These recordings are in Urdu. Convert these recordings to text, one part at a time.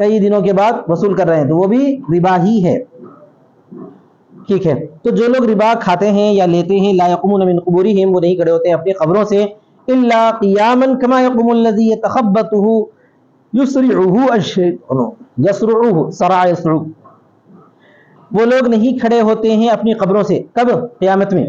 کئی دنوں کے بعد وصول کر رہے ہیں تو وہ بھی ربا ہی ہے. ٹھیک ہے. تو جو لوگ ربا کھاتے ہیں یا لیتے ہیں لا یقومون من قبورہم وہ نہیں کھڑے ہوتے ہیں اپنی قبروں سے الا قیاما کما یقوم الذی یتخبطہ یسرعہ الشیطان یسرعہ سرع یسرع وہ لوگ نہیں کھڑے ہوتے ہیں اپنی قبروں سے کب قیامت میں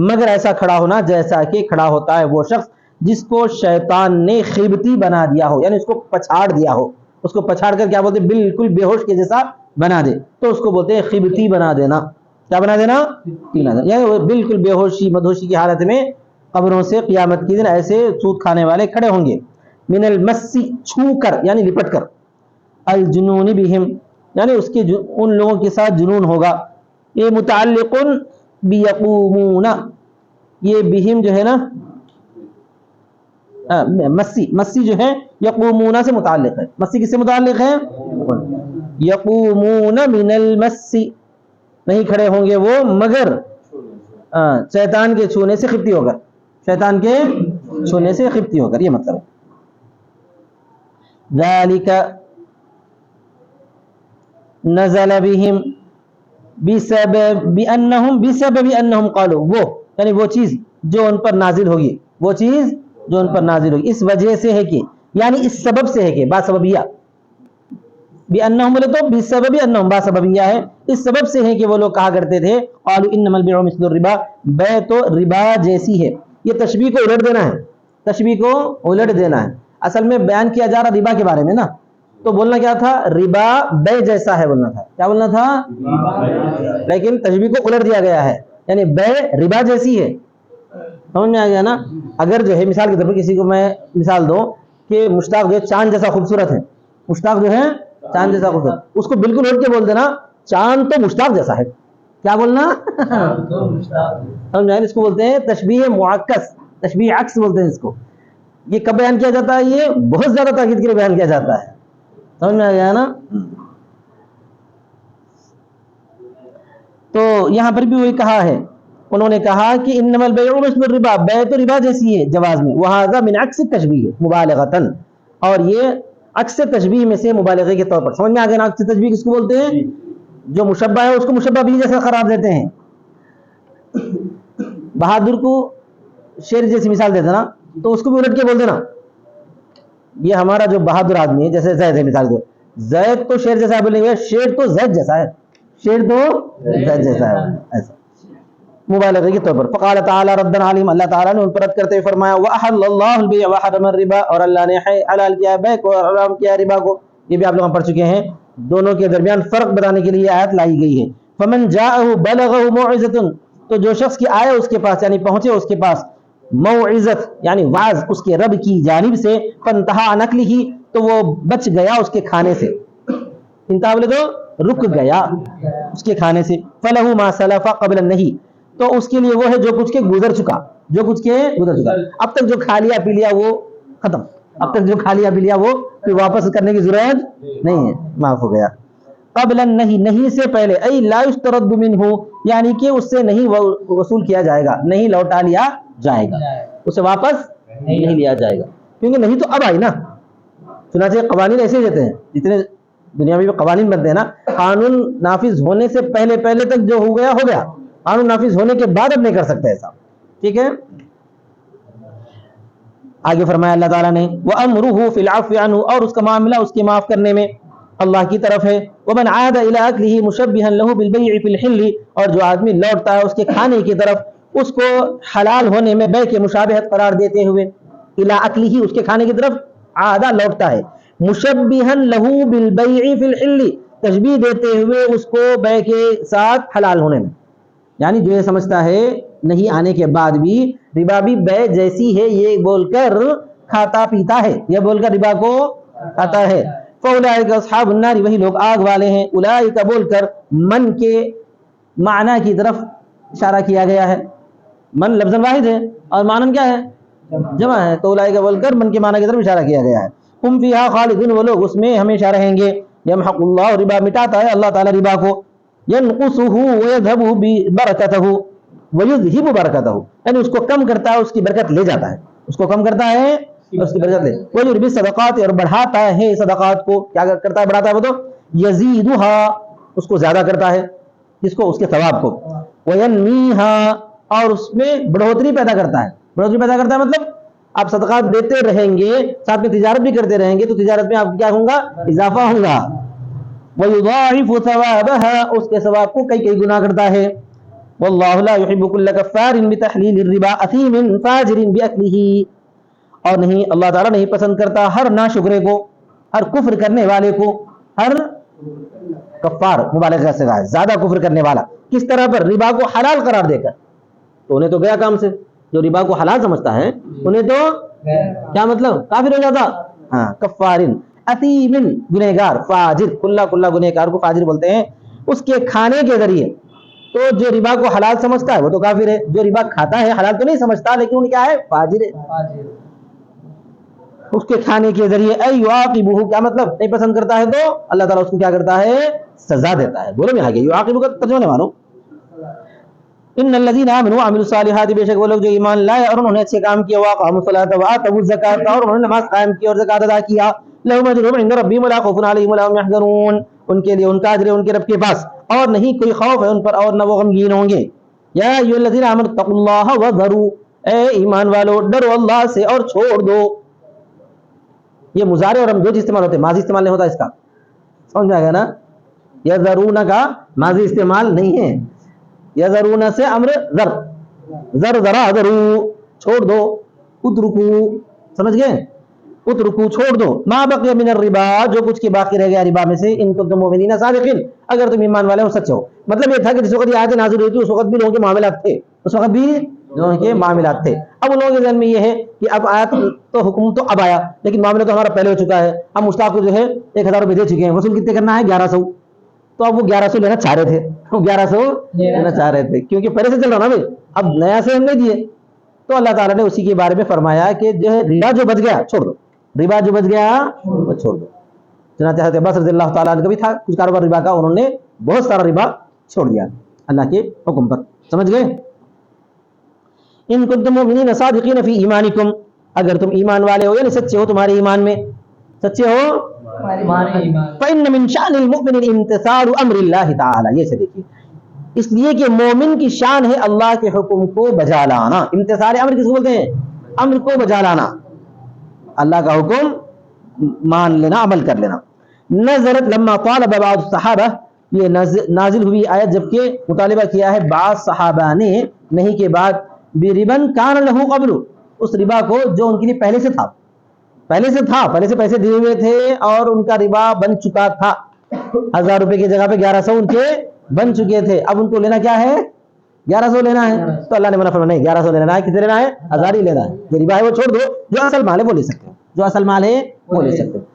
مگر ایسا کھڑا ہونا جیسا کہ کھڑا ہوتا ہے وہ شخص جس کو شیطان نے خیبتی بنا دیا ہو یعنی اس کو پچھاڑ دیا ہو. اس کو پچھاڑ کر کیا بولتے ہیں بالکل بے ہوش کے جیسا بنا دے تو اس کو بولتے ہیں خیبتی بنا دینا. کیا بنا دینا؟ یعنی وہ بالکل بے ہوشی مدہوشی کی حالت میں قبروں سے قیامت کے دن ایسے سود کھانے والے کھڑے ہوں گے. من المس چھو کر یعنی لپٹ کر الجنون بہم یعنی اس کے ان لوگوں کے ساتھ جنون ہوگا. یہ متعلق بیقومون یہ بہم جو ہے نا مسی جو ہے یقومون سے متعلق ہے. مسی کس سے متعلق ہے؟ یقومون من المس نہیں کھڑے ہوں گے وہ مگر شیطان کے چھونے سے خبتی ہو کر شیطان کے چھونے سے خبتی ہو کر یہ مطلب ہے. ذالک نزل بہم بسبب انہم قالوا وہ یعنی وہ چیز جو ان پر نازل ہوگی وہ چیز جو ان پر نازل ہوگی اس وجہ سے ہے کہ یعنی اس سبب سے ہے کہ با سببیہ بانہم بولے تو بسبب انہم با سببیہ ہے اس سبب سے ہے کہ وہ لوگ کہا کرتے تھے قالوا انما البيع مثل الربا بے تو ربا جیسی ہے. یہ تشبیہ کو الٹ دینا ہے تشبیہ کو الٹ دینا ہے. اصل میں بیان کیا جا رہا ربا کے بارے میں نا تو بولنا کیا تھا ربا بے جیسا ہے بولنا تھا. کیا بولنا تھا؟ لیکن تشبیہ کو الٹ دیا گیا ہے یعنی بے ربا جیسی ہے. سمجھ میں آ گیا نا. اگر جو ہے مثال کے طور پر کسی کو میں مثال دوں کہ مشتاق جو ہے چاند جیسا خوبصورت ہے مشتاق جو ہے چاند جیسا خوبصورت اس کو بالکل الٹ کے بول دینا چاند تو مشتاق جیسا ہے. کیا بولنا؟ سمجھ اس کو بولتے ہیں تشبیہ معکس تشبیہ عکس بولتے ہیں اس کو. یہ کب بیان کیا جاتا ہے؟ یہ بہت زیادہ تاکید کے لیے بیان کیا جاتا ہے. سمجھ میں آ گیا نا. تو یہاں پر بھی وہی کہا ہے انہوں نے کہا کہ انما البيع مثل الربا بے تو ربا جیسی ہے جواز میں وہذا من عکس التشبیہ مبالغۃ اور یہ عکس تشبیہ میں سے مبالغے کے طور پر. سمجھ میں آ گیا نا. عکس تشبیہ کس کو بولتے ہیں؟ جو مشبہ ہے اس کو مشبہ بھی جیسا قرار دیتے ہیں. بہادر کو شیر جیسی مثال دیتے نا تو اس کو بھی الٹ کے بول دینا یہ ہمارا جو بہادر آدمی ہے جیسے زید ہے مثال دو زید تو شیر جیسا بولیں گے شیر تو زید جیسا ہے شیر تو زید جیسا ہے ایسا مبالغے کے طور پر. فقال تعالی ردا علیم اللہ تعالیٰ نے ان پر رد کرتے ہوئے فرمایا وَأَحَلَّ اللَّهُ الْبَيْعَ وَحَرَّمَ الرِّبَا اور اللہ نے حلال کیا بے کو اور حرام کیا ربا کو. یہ بھی آپ لوگ پڑھ چکے ہیں. دونوں کے درمیان فرق بتانے کے لیے آیت لائی گئی ہے. فمن جاءه بلغه موعظۃ تو جو شخص کی آئے اس کے پاس یعنی پہنچے اس کے پاس موعظت یعنی واعظ اس کے رب کی جانب سے فانتہا عن اکلہ تو وہ بچ گیا اس کے کھانے سے. انتہا بولے تو رک گیا اس کے کھانے سے. فلہ ما سلف قبل النہی تو اس کے لیے وہ ہے جو کچھ کے گزر چکا جو کچھ کے گزر چکا. اب تک جو کھا لیا پی لیا وہ ختم. اب تک جو کھا لیا پی لیا وہ پھر واپس کرنے کی ضرورت نہیں ہے معاف ہو گیا. قبل النہی نہیں سے پہلے ای لا یسترد منہ یعنی کہ اس سے نہیں وصول کیا جائے گا نہیں لوٹا لیا جائے گا اسے واپس نہیں لیا جائے گا کیونکہ نہیں تو اب آئی نا. چنانچہ قوانین ایسے ہی رہتے ہیں جتنے دنیا میں بھی قوانین بنتے ہیں نا قانون نافذ ہونے سے پہلے تک جو ہو گیا قانون نافذ ہونے کے بعد اب نہیں کر سکتے ایسا. ٹھیک ہے. آگے فرمایا اللہ تعالیٰ نے وَأَمْرُهُ فِي الْعَفْوِ عَنْهُ اور اس کا معاملہ اس کے معاف کرنے میں اللہ کی طرف ہے. وَمَنْ عَادَ إِلَىٰ أَكْلِهِ مُشَبِّهًا لَهُ بِالْبَيْعِ فِي الْحِلِّ اور جو آدمی لوٹتا ہے اس کے کھانے کی طرف اس کو حلال ہونے میں بے کے مشابہت قرار دیتے ہوئے إِلَىٰ أَكْلِهِ اس کے کھانے کی طرف عادہ لوٹتا ہے مُشَبِّهًا لَهُ بِالْبَيْعِ فِي الْحِلِّ تشبیہ دیتے ہوئے اس کو بے کے ساتھ حلال ہونے میں. یعنی جو یہ سمجھتا ہے نہیں آنے کے بعد بھی ربا بھی بے جیسی ہے یہ بول کر کھاتا پیتا ہے یہ بول کر ربا کو کھاتا ہے. فَأُولَٰئِكَ أَصْحَابُ النَّارِ وہی لوگ آگ والے ہیں. اولئک بول کر من کے معنی کی طرف اشارہ کیا گیا ہے. من لفظ واحد ہے اور معنی کیا ہے جمع ہے تو اولئک بول کر من کے معنی کی طرف اشارہ کیا گیا ہے. ہم فیہا خالدون وہ لوگ اس میں ہمیشہ رہیں گے. یمحق اللہ ربا مٹاتا ہے اللہ تعالی ربا کو ينقصه ويذهب بركته ويذهب بركته یعنی اس کو کم کرتا ہے اس کی برکت لے جاتا ہے اس کو کم کرتا ہے اس کی برکت لے. وہ یربی صدقات اور بڑھاتا ہے صدقات کو. کیا کرتا ہے؟ بڑھاتا ہے. وہ تو یزیدھا اس کو زیادہ کرتا ہے. کس کو؟ اس کے ثواب کو. وینمیھا اور اس میں بڑھوتری پیدا کرتا ہے. بڑھوتری پیدا کرتا ہے مطلب آپ صدقات دیتے رہیں گے ساتھ میں تجارت بھی کرتے رہیں گے تو تجارت میں آپ کیا ہوگا؟ اضافہ ہوگا. وَيُضَاعِفُ ثَوَابَهَا اس کے ثواب کو کئی گنا کرتا ہے. وَاللَّهُ لَا يُحِبُّ كُلَّ كَفَّارٍ بِتَحْلِيلِ الرِّبَا أَثِيمٍ فَاجِرٍ بِأَكْلِهِ اور نہیں اللہ تعالیٰ نہیں پسند کرتا ہر ناشکرے کو، ہر کفر کرنے والے کو، ہر کفار مبالغہ سے ہے زیادہ کفر کرنے والا. کس طرح پر؟ ربا کو حلال قرار دے کر. تو انہیں تو گیا کام سے. جو ربا کو حلال سمجھتا ہے انہیں تو کیا مطلب؟ کافر ہو جاتا. ہاں کفارن اثیمن گنہگار، فاجر کلا گنہگار کو فاجر بولتے ہیں. اس کے کھانے کے ذریعے تو جو ربا کو حلال سمجھتا ہے وہ تو کافر ہے. جو ربا کھاتا ہے حلال تو نہیں سمجھتا لیکن ان کیا ہے؟ فاجر ہے. اس کے کھانے کے ذریعے یعاقبہ کیا مطلب؟ نہیں پسند کرتا ہے تو اللہ تعالیٰ اس کو کیا کرتا ہے؟ سزا دیتا ہے. بولو میں آگے یعاقبہ کا ترجمہ مانو. ان الذين امنوا وعملوا الصالحات بے شک وہ لوگ جو ایمان لائے اور انہوں نے اچھے کام کیے، واقاموا الصلاة وآتوا الزکاة اور انہوں نے نماز قائم کی اور زکات ادا کیا، لهم اجرهم عند ربهم ولا خوف عليهم ولا هم يحزنون ان کے لیے ان کا اجر ہے ان کے رب کے پاس اور نہیں کوئی خوف ہے ان پر اور نہ وہ غمگین ہوں گے. یا ایھا الذین آمنوا اتقوا اللہ وذروا اے ایمان والو ڈرو اللہ سے اور چھوڑ دو. یہ مضارع اور جو استعمال ہوتے ہیں ماضی استعمال نہیں ہوتا اس کا، سمجھ میں آ گیا نا؟ یذرون کا ماضی استعمال نہیں ہے. یذرون سے امر ذر ذرا ذرو چھوڑ دو. اترکو سمجھ گئے؟ اترکو چھوڑ دو. ما بقی من الربا جو کچھ کی باقی رہ گیا ربا میں سے، ان کنتم مؤمنین صادقین اگر تم ایمان والے ہو سچے ہو. مطلب یہ تھا کہ جس وقت یہ آیت نازل ہوئی تھی اس وقت بھی لوگوں کے معاملات تھے، اس وقت بھی لوگوں کے معاملات تھے. اب ان لوگوں کے ذہن میں یہ ہے کہ اب آیت تو حکم تو اب آیا لیکن معاملہ تو ہمارا پہلے ہو چکا ہے. ہم مشتاق کو جو ہے 1000 روپے دے چکے ہیں، وصول کتنے کرنا ہے؟ 1100. تو اب وہ 1100 لینا چاہ رہے تھے، وہ 1100 لینا چاہ رہے تھے کیونکہ پہلے سے چل رہا نا بھائی، اب نیا سے ہم نہیں دیے. تو اللہ تعالیٰ نے اسی کے بارے میں فرمایا کہ جو ہے ربا جو بچ گیا چھوڑ دو. ربا جو بچ گیا وہ چھوڑ دو. چنانچہ حضرت عباس رضی اللہ تعالیٰ عنہ کا بھی تھا کچھ کاروبار ربا کا، انہوں نے بہت سارا ربا چھوڑ دیا اللہ کے حکم پر. سمجھ گئے؟ ان کنتم مؤمنین صادقین فی ایمانکم اگر تم ایمان والے ہو یعنی سچے ہو تمہارے ایمان میں، سچے ہو. فإن من شأن المؤمن امتثال امر اللہ تعالی. یہ سے دیکھیے اس لیے کہ مومن کی شان ہے اللہ کے حکم کو بجا لانا. امتثال امر کس کو بولتے ہیں؟ امر کو بجا لانا، اللہ کا حکم مان لینا، عمل کر لینا. نزلت لما طالب بعض الصحابہ یہ نازل ہوئی آیت جبکہ مطالبہ کیا ہے بعض صحابہ نے نہیں کے بعد بربن کان له قبل اس ربا کو جو ان کے لیے پہلے سے تھا، پہلے سے پیسے دیے ہوئے تھے اور ان کا ربا بن چکا تھا. 1000 روپے کی جگہ پہ 1100 ان کے بن چکے تھے. اب ان کو لینا کیا ہے؟ 1100 لینا ہے. تو اللہ نے منع فرمایا نہیں 1100 لینا ہے. کتنے لینا ہے؟ 1000 ہی لینا ہے. جو ربا ہے وہ چھوڑ دو، جو اصل مال ہے وہ لے سکتے ہیں، جو اصل مال ہے وہ لے سکتے ہیں.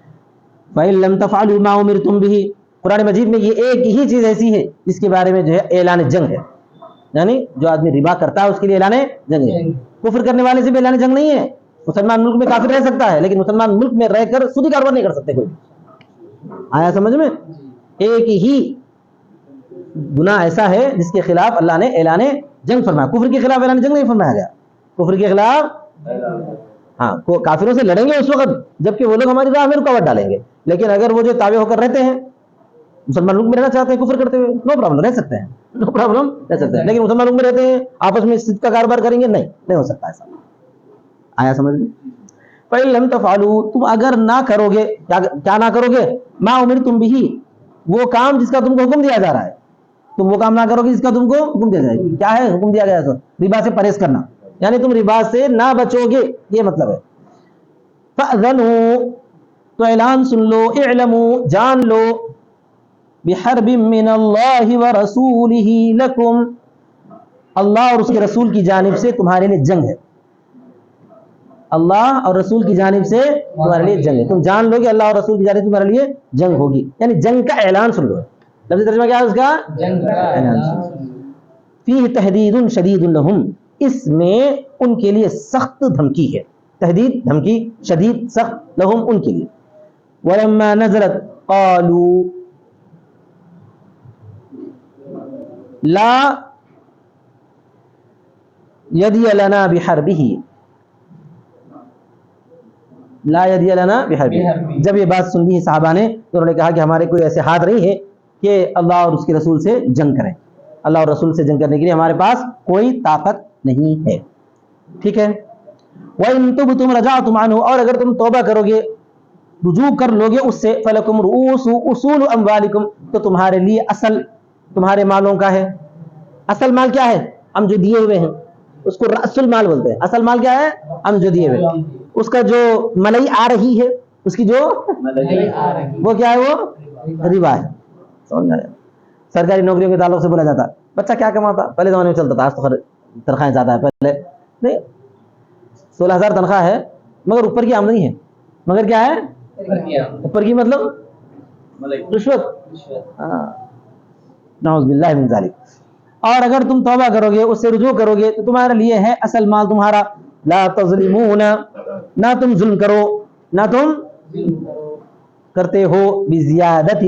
فَإِن لَمْ تَفْعَلُوا مَا أُمِرْتُمْ بِهِ قرآن مجید میں یہ ایک ہی چیز ایسی ہے جس کے بارے میں جو ہے اعلان جنگ ہے. یعنی جو آدمی ربا کرتا ہے اس کے لیے اعلان جنگ ہے. کفر کرنے والے سے بھی اعلان جنگ نہیں ہے. مسلمان ملک میں کافر رہ سکتا ہے لیکن مسلمان ملک میں رہ کر سودی کاروبار نہیں کر سکتے کوئی. آیا سمجھ میں؟ ایک ہی گناہ ایسا ہے جس کے خلاف اللہ نے اعلان جنگ فرمایا. کفر کے خلاف اعلان جنگ نہیں فرمایا گیا. کفر کے خلاف ہاں کافروں سے لڑیں گے اس وقت جبکہ وہ لوگ ہماری راہ میں رکاوٹ ڈالیں گے. لیکن اگر وہ جو تابع ہو کر رہتے ہیں مسلمان ملک میں رہنا چاہتے ہیں کفر کرتے ہوئے نو پرابلم رہ سکتے ہیں، نو پرابلم رہ سکتے ہیں. لیکن مسلمان ملک میں رہتے ہیں آپس میں صدق کا کاروبار کریں گے نہیں ہو سکتا ایسا. آیا سمجھ میں؟ فَإِن لَمْ تَفْعَلُوا تم اگر نہ کرو گے کیا نہ کرو گے؟ مَا أُمِرْتُمْ بِهِ وہ کام جس کا تم کو حکم دیا جا رہا ہے. تم وہ کام نہ کرو گے جس کا تم کو حکم دیا جائے گا. کیا ہے حکم دیا گیا ہے؟ ربا سے پرہیز کرنا، یعنی تم ربا سے نہ بچو گے یہ مطلب ہے. فَأْذَنُوا تو اعلان سن لو، اعلموا جان لو، بِحَرْبٍ مِّنَ اللَّهِ وَرَسُولِهِ لَكُمْ اللہ اور اس کے رسول کی جانب سے تمہارے لیے جنگ ہے. اللہ اور رسول کی جانب سے تمہارے لیے جنگ ہے. تم جان لو کہ اللہ اور رسول کی جانب سے تمہارے لیے جنگ ہوگی، یعنی جنگ کا اعلان سن لو. لفظ ترجمہ کیا ہے اس کا؟ جنگ کا اعلان. فیہ تحدید شدید لہم اس میں ان کے لیے سخت دھمکی ہے. تحدید دھمکی، شدید سخت، لہم ان کے لیے. ولما نزلت قالوا لا یدی لنا بحربہ لا یدی لنا بحرب. جب یہ بات سن لی صحابہ نے تو انہوں نے کہا کہ ہمارے کوئی ایسے ہاتھ نہیں ہے کہ اللہ اور اس کے رسول سے جنگ کریں. اللہ اور رسول سے جنگ کرنے کے لیے ہمارے پاس کوئی طاقت نہیں ہے. ٹھیک ہے. وَإِن تُبْتُمْ رَجَعْتُمْ عَنْهُ, اور اگر تم توبہ کرو گے, رجوع کر لو گے اس سے, فَلَكُمْ رُؤُوسُ أُصُولُ أَمْوَالِكُمْ, تو تمہارے لیے اصل تمہارے مالوں کا ہے. اصل مال کیا ہے؟ ہم جو دیے ہوئے ہیں اس کو رأس المال بولتے ہیں. اصل مال کیا ہے؟ ہم جو دیے ہوئے. اس کا جو ملئی آ رہی ہے, اس کی جو وہ کیا ہے, وہ ربا ہے. سمجھ میں آیا؟ سرکاری نوکریوں کے تعلق سے بولا جاتا بچہ کیا کماتا, پہلے زمانے میں چلتا تھا, آج تو تنخواہیں زیادہ ہے. پہلے نہیں 16,000 تنخواہ ہے مگر اوپر کی آمدنی ہے. مگر کیا ہے اوپر کی, مطلب رشوت. نعوذ باللہ من ذالک. اور اگر تم توبہ کرو گے, اس سے رجوع کرو گے, تو تمہارے لیے ہے اصل مال تمہارا. لا تظلمون, نہ تم ظلم کرو, نہ تم کرتے ہو, بزیادت,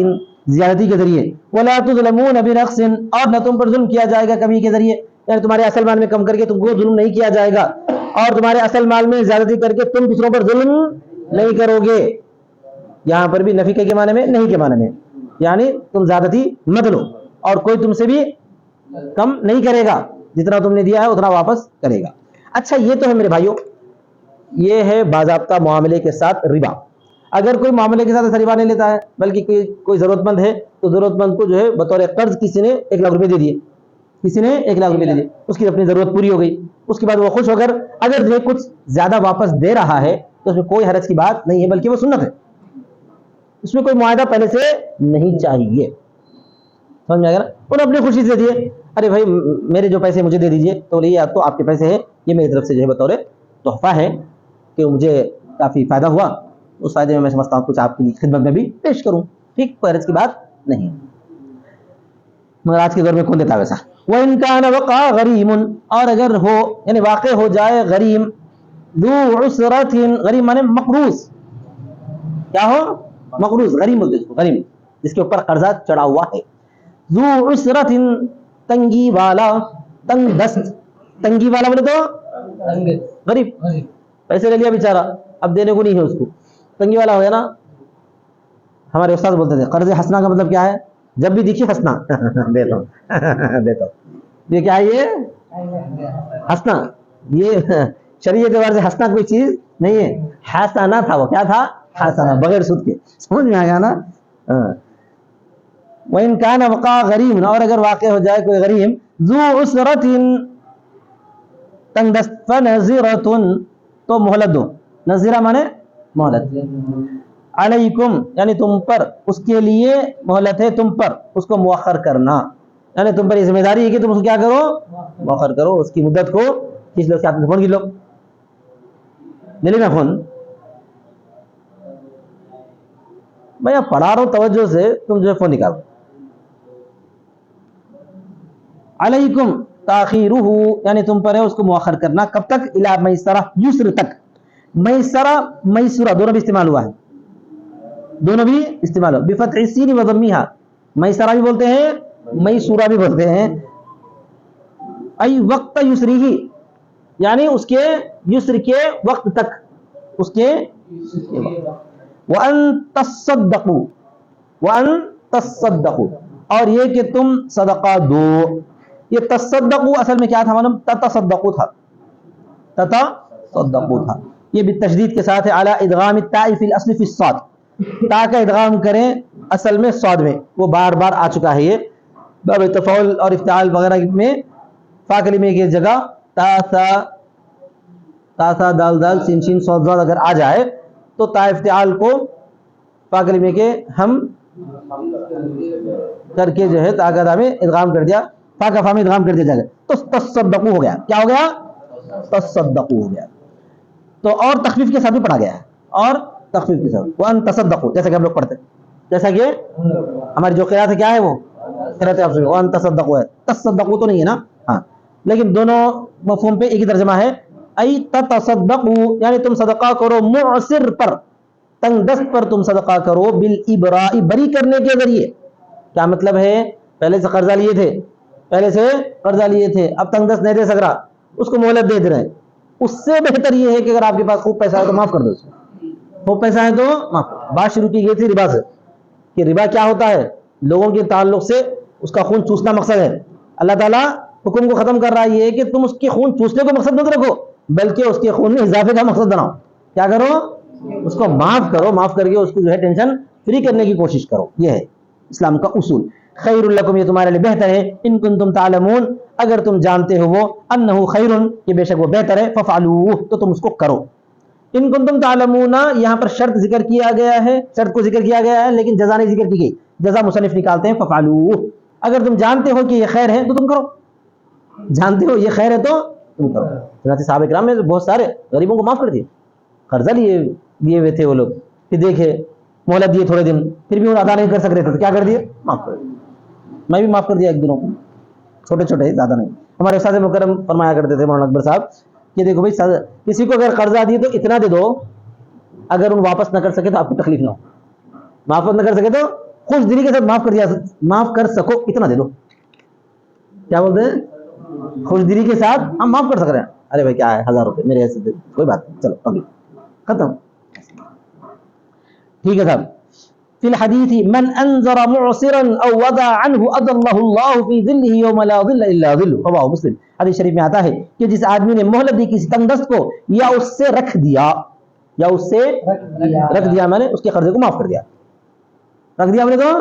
زیادتی کے ذریعے. ولا تظلمون بنقص, اور نہ تم پر ظلم کیا جائے گا کمی کے ذریعے, یعنی تمہارے اصل مال میں کم کر کے تم کو ظلم نہیں کیا جائے گا, اور تمہارے اصل مال میں زیادتی کر کے تم دوسروں پر ظلم نہیں کرو گے. یہاں پر بھی نفی کے معنی میں, نہیں کے معنی میں, یعنی تم زیادتی مت لو اور کوئی تم سے بھی کم نہیں کرے گا, جتنا تم نے دیا ہے اتنا واپس کرے گا. اچھا, یہ تو ہے میرے بھائیوں, یہ ہے باضابطہ معاملے کے ساتھ ربا. اگر کوئی معاملے کے ساتھ ایسا ربا نہیں لیتا ہے, بلکہ کوئی ضرورت مند ہے, تو ضرورت مند کو جو ہے بطور قرض کسی نے 1 لاکھ روپے دے دیے, کسی نے 1 لاکھ روپے دے دیے, اس کی اپنی ضرورت پوری ہو گئی. اس کے بعد وہ خوش ہو کر اگر جو کچھ زیادہ واپس دے رہا ہے تو اس میں کوئی حرج کی بات نہیں ہے, بلکہ وہ سنت ہے. اس میں کوئی معاہدہ پہلے سے نہیں چاہیے. سمجھ میں آ گیا نا. انہوں نے اپنی خوشی سے دیے, ارے بھائی میرے جو پیسے مجھے دے دیجئے, تو یہ تو آپ کے پیسے ہیں, یہ میری طرف سے جو ہے بطور تحفہ ہے کہ مجھے کافی فائدہ ہوا, اس فائدے میں سمجھتا ہوں کچھ آپ کی خدمت میں بھی پیش کروں. ٹھیک, کوئی حرج کی بات نہیں. مگر آج کے دور میں کون دیتا ویسا. وَإِن كَانَ وَقَعَ غَرِيمٌ, اور اگر ہو یعنی واقع ہو جائے غریم, ذو عسرة, غریم مانے مقروض, کیا ہو مقروض, غریم بولتے ہیں غریم جس کے اوپر قرضہ چڑھا ہوا ہے. ذو عسرة, تنگی والا, تنگ دست, تنگی والا بولے تو غریب, پیسے لے لیا بیچارہ, اب دینے کو نہیں ہے اس کو, تنگی والا ہو گیا نا. ہمارے استاد بولتے تھے قرض حسنہ کا مطلب کیا ہے, جب بھی دیکھیے ہنسنا. دیتا ہوں, یہ کیا ہے, یہ ہنسنا, یہ شریعت کے اعتبار سے ہنسنا کوئی چیز نہیں ہے. حسنہ تھا, وہ کیا تھا, حسنہ, بغیر سود کے. سمجھ میں آ گیا نا. وَإِن كَانَ وَقَعَ غَرِيمٌ, اور اگر واقع ہو جائے کوئی غریم, ذو عسرة, تنگ دست, فَنَظِرَةٌ, تو مہلت دو. نظرہ مانے مہلت. علیکم, یعنی تم پر, اس کے لیے مہلت ہے تم پر, اس کو مؤخر کرنا, یعنی تم پر یہ ذمہ داری ہے کہ تم اس کو کیا کرو, مؤخر کرو, اس کی مدت کو کھینچ لو. کیا تم فون کھینچ لو, لے لیں گا فون. میں اب پڑھا رہا ہوں توجہ سے, تم جو ہے فون نکالو. علیکم تاخیرہ, یعنی تم پر ہے اس کو مؤخر کرنا. کب تک, الی میسرہ, یسر تک. میسرہ میسورہ دونوں بھی استعمال ہوا ہے, دونوں بھی استعمال ہو, بفتح السین و ضمہ. میسرہ بھی بولتے ہیں, میسورہ بھی بولتے ہیں. ای وقت یسرہ, یعنی اس کے یسر کے وقت تک, اس کے وَأَن تَصَّدَّقُوا, وَأَن تَصَّدَّقُوا, اور یہ کہ تم صدقہ دو. یہ تصدقوا اصل میں کیا تھا معلوم, تتصدقوا تھا, تتصدقوا تھا. یہ بالتشدید کے ساتھ ہے, علی ادغام التاء فی الاصل فی الصاد, تا کا ادغام کریں اصل میں صاد میں. وہ بار بار آ چکا ہے, یہ باب تفعول اور افتعال وغیرہ میں. فا کلمے کی جگہ تا سا دال دال سین شین صاد ضاد اگر آ جائے تو تا افتعال کو فا کلمے کے ہم کر کے جو ہے تا کا دا میں ادغام کر دیا, فا کا فا میں ادغام کر دیا جائے گا, تو تصدقوا ہو گیا. کیا ہو گیا, تصدقوا ہو گیا. تو اور تخفیف کے ساتھ بھی پڑھا گیا ہے, اور تخفیف کے ساتھ وان تصدقوا, جیسا کہ ہم لوگ پڑھتے ہیں, جیسا کہ ہماری جو قرات ہے کیا ہے, وہ قرات ہے وان تصدقوا ہے. تصدقوا تو نہیں ہے نا, ہاں, لیکن دونوں مفہوم پہ ایک ہی ترجمہ ہے. ای تتصدقوا, یعنی تم صدقہ کرو, معسر پر, تنگ دست پر تم صدقہ کرو, بالابراء, بری کرنے کے ذریعے. کیا مطلب ہے, پہلے سے قرضہ لیے تھے, پہلے سے قرضہ لیے تھے, اب تنگ دست نہیں دے سک رہا, اس کو مہلت دے دے رہے ہیں. اس سے بہتر یہ ہے کہ اگر آپ کے پاس خوب پیسہ ہے تو معاف کر دو اس کو, وہ پیسہ ہے تو معاف کر. بات شروع کی گئی تھی ربا سے کہ ربا کیا ہوتا ہے, لوگوں کے تعلق سے اس کا خون چوسنا مقصد ہے. اللہ تعالیٰ حکم کو ختم کر رہا ہے یہ کہ تم اس کے خون چوسنے کو مقصد مت رکھو, بلکہ اس کے خون میں اضافے کا مقصد بناؤ. کیا کرو, اس کو معاف کرو, معاف کر کے اس کو جو ہے ٹینشن فری کرنے کی کوشش کرو. یہ ہے اسلام کا اصول. خیر لکم, یہ تمہارے لیے بہتر ہے, ان کنتم تعلمون, اگر تم جانتے ہو وہ, انہ خیر, کہ بے شک وہ بہتر ہے, ففعلوہ, تو تم اس کو کرو. ان کنتم تعلمون, یہاں پر شرط ذکر کیا گیا ہے, شرط کو ذکر کیا گیا ہے لیکن جزا نہیں ذکر کی گئی. جزا مصنف نکالتے ہیں ففعلوہ, اگر تم جانتے ہو کہ یہ خیر ہے تو تم کرو, جانتے ہو یہ خیر ہے تو تم کرو. چنانچہ صحابہ کرام میں بہت سارے غریبوں کو معاف کر دیے, قرضہ لیے ہوئے تھے وہ لوگ, پھر دیکھے مہلت دیے تھوڑے دن, پھر بھی وہ ادا نہیں کر سک رہے تھے تو کیا کر دیے, معاف کر دیے. میں بھی معاف کر دیا ایک دنوں کو, چھوٹے چھوٹے, زیادہ نہیں. ہمارے استاد مکرم فرمایا کرتے تھے مولانا اکبر صاحب کہ دیکھو بھائی, کسی کو اگر قرضہ دیے تو اتنا دے دو, اگر ان واپس نہ کر سکے تو آپ کو تکلیف نہ ہو. واپس نہ کر سکے تو خوش دلی کے ساتھ معاف کر سکو اتنا دے دو. کیا بولتے ہیں, خوش دلی کے ساتھ ہم معاف کر سک رہے ہیں. ارے بھائی کیا ہے, 1000 روپے میرے ایسے دے, کوئی بات نہیں, چلو ابھی ختم. ٹھیک ہے صاحب. فی الحدیث من انذر معسرا او وضع عنه اضله الله في ظله يوم لا ظل الا ظله, رواه مسلم. حدیث شریف میں آتا ہے کہ جس آدمی نے مہلت دی کسی تنگ دست کو, یا اس سے رکھ دیا, یا اس سے رکھ دیا, میں نے اس کے قرضے کو معاف کر دیا, رکھ دیا ہم نے تو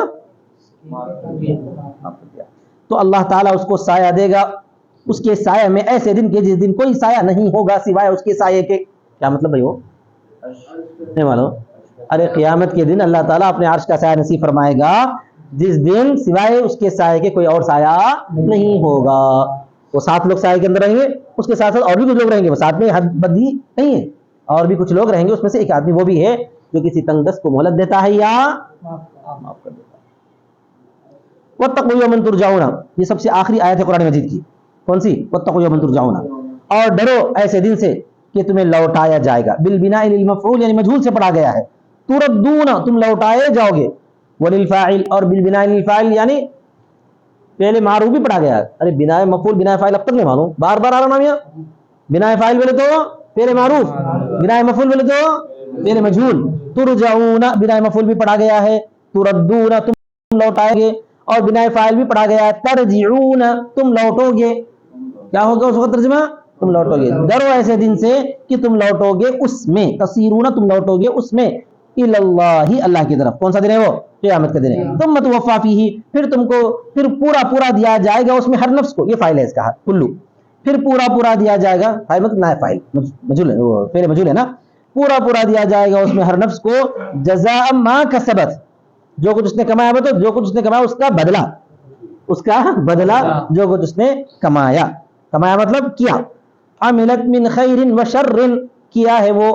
معاف کر دیا, تو اللہ تعالیٰ اس کو سایہ دے گا, اس کے سایہ میں ایسے دن کے جس دن کوئی سایہ نہیں ہوگا سوائے اس کے سایے کے. کیا مطلب بھائی, وہ نہیں معلوم. ارے قیامت کے دن اللہ تعالیٰ اپنے عرش کا سایہ نصیب فرمائے گا جس دن سوائے اس کے سایے کے کوئی اور سایہ نہیں ہوگا. وہ 7 لوگ سایے کے اندر رہیں گے, اس کے ساتھ ساتھ اور بھی کچھ لوگ رہیں گے, وہ ساتھ میں حد بدی نہیں ہے, اور بھی کچھ لوگ رہیں گے, اس میں سے ایک آدمی وہ بھی ہے جو کسی تنگ دست کو مہلت دیتا ہے یا معاف کر دیتا ہے. واتقوا یوما ترجعون, یہ سب سے آخری آیت ہے قرآن مجید کی. کون سی, واتقوا یوما ترجعون, اور ڈرو ایسے دن سے کہ تمہیں لوٹایا جائے گا. بالبناء للمفعول, یعنی مجہول سے پڑھا گیا ہے. تردون, تم لوٹائے جاؤ گے. وللفاعل, اور بالبناء للفاعل, یعنی پہلے معروف بھی پڑھا گیا ہے. ارے بناء مفعول بناء فاعل اب تک نہیں معلوم, بار بار آ رہا نام یہاں. بناء فاعل بولے تو پہلے معروف, بناء مفعول بولے تو پہلے مجہول. ترجعون, بناء مفعول بھی پڑھا گیا ہے. تردون, تم لوٹائے گے, اور بناء فاعل بھی پڑھا گیا ہے. ترجعون, تم لوٹو گے. کیا ہوگا اس وقت ترجمہ, تم لوٹو گے. ڈرو ایسے دن سے کہ تم لوٹو گے اس میں, تصیرون, تم لوٹو گے اس میں, اللہ, اللہ کی طرف. کون سا دن ہے وہ, قیامت کا دن ہے. ثم توفی فیہ, پھر تم کو پھر پورا دیا جائے گا اس میں ہر نفس کو. یہ فاعل ہے اس کا, کلو, پھر پورا دیا جائے گا. فاعل مطلب نہ فاعل, مجہول ہے, وہ پہلے مجہول ہے نا. پورا دیا جائے گا اس میں ہر نفس کو, جزاء ما کسبت, جو کچھ اس نے کمایا, تو جو کچھ اس نے کمایا اس کا بدلہ, اس کا بدلہ جو کچھ اس نے کمایا مطلب کیا. عملت من خیر و شر, کیا ہے وہ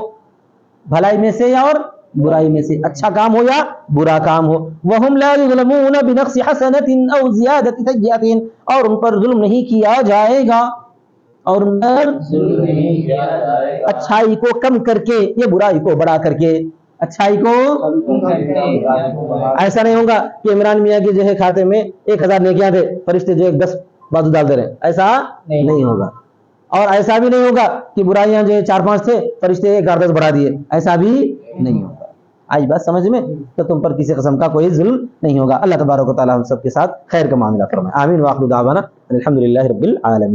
بھلائی میں سے یا اور برائی میں سے, اچھا کام ہو یا برا کام ہو. وهم لا يظلمون بنقص حسنة او زیادة سیئة, اور ان پر ظلم نہیں کیا جائے گا, اور ان پر اچھائی کو کم کر کے یا برائی کو بڑا کر کے. اچھائی کو ایسا نہیں ہوگا کہ عمران میاں کے جو ہے کھاتے میں 1000 نیکیاں تھے, فرشتے جو ہے 10 بازو ڈال دے رہے ہیں, ایسا نہیں ہوگا. اور ایسا بھی نہیں ہوگا کہ برائیاں جو 4-5 تھے, فرشتے 10 بڑھا دیے, ایسا بھی نہیں ہوگا. آج بات سمجھ میں, تو تم پر کسی قسم کا کوئی ظلم نہیں ہوگا. اللہ تبارک و تعالی ہم سب کے ساتھ خیر کا معاملہ فرمائے. آمین. واخر دعوانا الحمدللہ رب العالمین.